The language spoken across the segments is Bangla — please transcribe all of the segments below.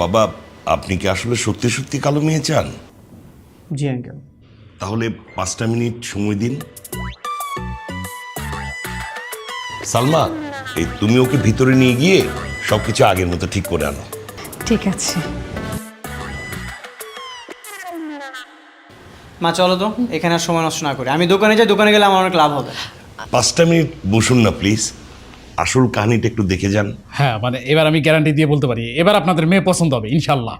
বাবা, আপনি কি আসলে সত্যি সত্যি কালো মেয়ে চান? জি আঙ্কেল। তাহলে 5টা মিনিট সময় দিন। সালমা, এই তুমি ওকে ভিতরে নিয়ে গিয়ে সবকিছু আগের মতো ঠিক করে আনো। ঠিক আছে। মা চলো তো, এখানে আর সময় নষ্ট না করে আমি দোকানে যাই, দোকানে গেলে আমার অনেক লাভ হবে। 5টা মিনিট বসুন না প্লিজ, আসল কাহিনীটা একটু দেখে যান। হ্যাঁ মানে এবার আমি গ্যারান্টি দিয়ে বলতে পারি এবার আপনাদের মেয়ে পছন্দ হবে ইনশাল্লাহ।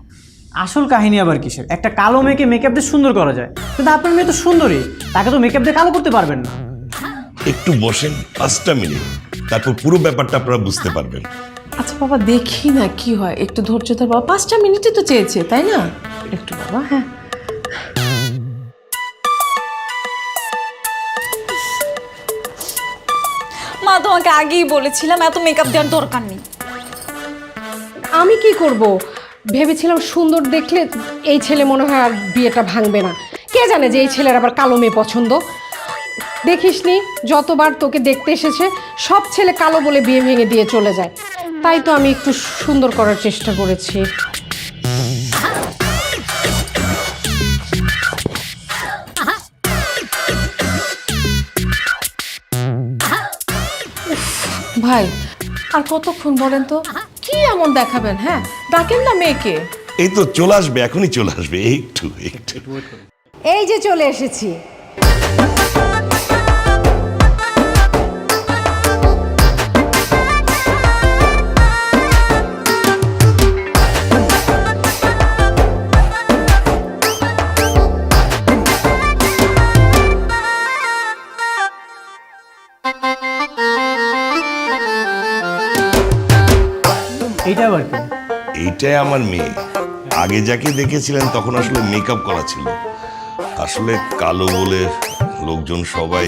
আসল কাহিনী আবার কিসের? একটা কালো মেয়েকে মেকআপ দিয়ে সুন্দর করা যায়, কিন্তু আপনার মেয়ে তো সুন্দরী, তাকে তো মেকআপ দিয়ে কালো করতে পারবেন না। একটু বসেন 5টা মিনিট, তারপর পুরো ব্যাপারটা আপনারা বুঝতে পারবেন। আচ্ছা বাবা, দেখি না কি হয়, একটু ধৈর্য ধর বাবা। 5টা মিনিটই তো চেয়েছে, তাই না? একটু বাবা। হ্যাঁ মা, তোমাকে আগেই বলেছিলাম এত মেকআপ দেওয়ার দরকার নেই। আমি কি করব? ভেবেছিলাম সুন্দর দেখলে এই ছেলে মনে হয় আর বিয়েটা ভাঙবে না। কে জানে যে এই ছেলের আবার কালো মেয়ে পছন্দ। দেখিসনি যতবার তোকে দেখতে এসেছে সব ছেলে কালো বলে বিয়ে ভেঙে দিয়ে চলে যায়। তাই তো আমি একটু সুন্দর করার চেষ্টা করেছি। ভাই, আর কতক্ষণ বলেন তো? কি এমন দেখাবেন? হ্যাঁ ডাকেন না মেয়েকে। এই তো চলে আসবে, এখনই চলে আসবে, একটু একটু। এই যে চলে এসেছি। এইটা আবার কি? এইটাই আমার মেয়ে। আগে যাকে দেখেছিলেন তখন আসলে মেকআপ করা ছিল, আসলে কালো বলে লোকজন সবাই।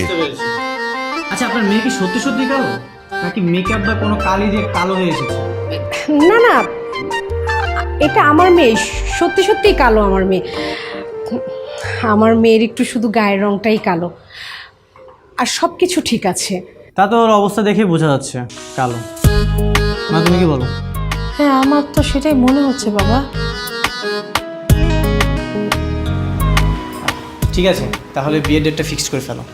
আচ্ছা, আপনার মেয়ে কি সত্যি সত্যি কালো, নাকি মেকআপ বা কোনো কালি দিয়ে কালো হয়ে এসেছে? না না, এটা আমার মেয়ে, সত্যি সত্যিই কালো আমার মেয়ে। আমার মেয়ের একটু শুধু গায়ের রংটাই কালো, আর সব কিছু ঠিক আছে। তা তো ওর অবস্থা দেখে বোঝা যাচ্ছে কালো। মা তুমি কি বলো? হ্যাঁ আমার তো সেটাই মনে হচ্ছে বাবা। ঠিক আছে, তাহলে বিয়ের ডেটটা ফিক্সড করে ফেলো।